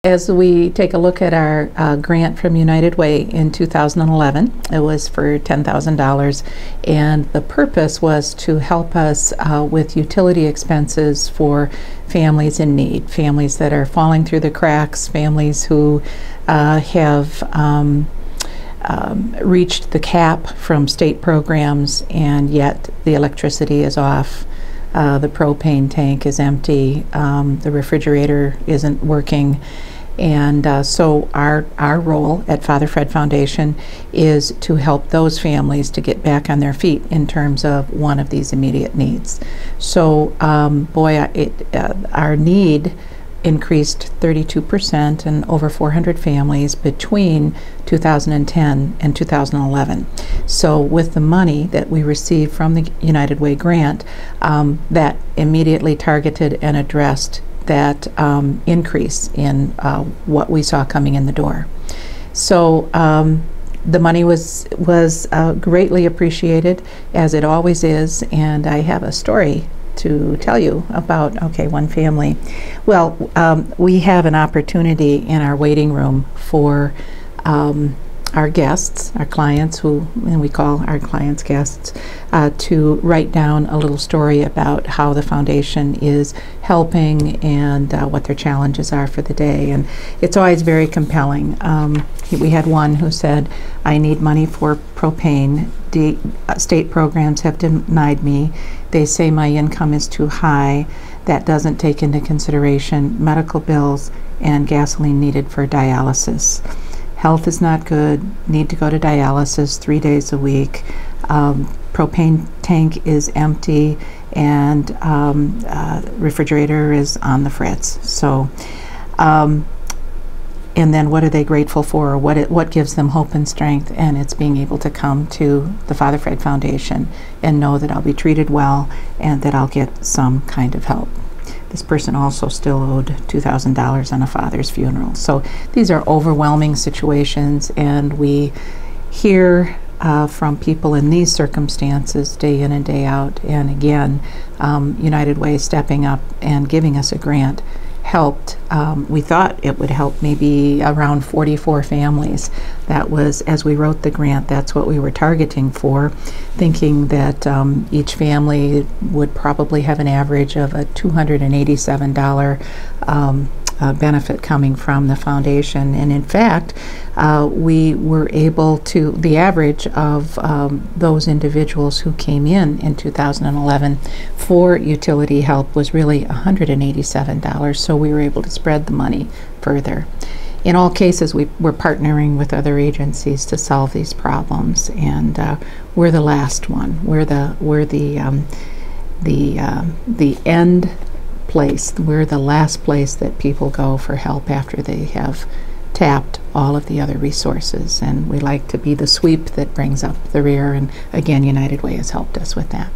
as we take a look at our grant from United Way in 2011, it was for $10,000, and the purpose was to help us with utility expenses for families in need, families that are falling through the cracks, families who have reached the cap from state programs, and yet the electricity is off. The propane tank is empty, the refrigerator isn't working, and so our role at Father Fred Foundation is to help those families to get back on their feet in terms of one of these immediate needs. So our need increased 32% and over 400 families between 2010 and 2011. So with the money that we received from the United Way grant, that immediately targeted and addressed that increase in what we saw coming in the door. So the money was greatly appreciated, as it always is, and I have a story to tell you about, one family. Well, we have an opportunity in our waiting room for our guests, our clients, and we call our clients guests, to write down a little story about how the foundation is helping and what their challenges are for the day. And it's always very compelling. We had one who said, "I need money for propane. The state programs have denied me. They say my income is too high. That doesn't take into consideration medical bills and gasoline needed for dialysis. Health is not good, need to go to dialysis 3 days a week. Propane tank is empty, and refrigerator is on the fritz." So, and then what are they grateful for? What gives them hope and strength? And it's being able to come to the Father Fred Foundation and know that I'll be treated well and that I'll get some kind of help. This person also still owed $2,000 on a father's funeral. So these are overwhelming situations, and we hear from people in these circumstances day in and day out. And again, United Way stepping up and giving us a grant helped. We thought it would help maybe around 44 families. That was, as we wrote the grant, that's what we were targeting for, thinking that each family would probably have an average of a $287 benefit coming from the foundation. And in fact, we were able to, the average of those individuals who came in 2011 for utility help was really $187, so we were able to spread the money further. In all cases, we're partnering with other agencies to solve these problems, and we're the last one. We're the end place. We're the last place that people go for help after they have tapped all of the other resources, and we like to be the sweep that brings up the rear, and again, United Way has helped us with that.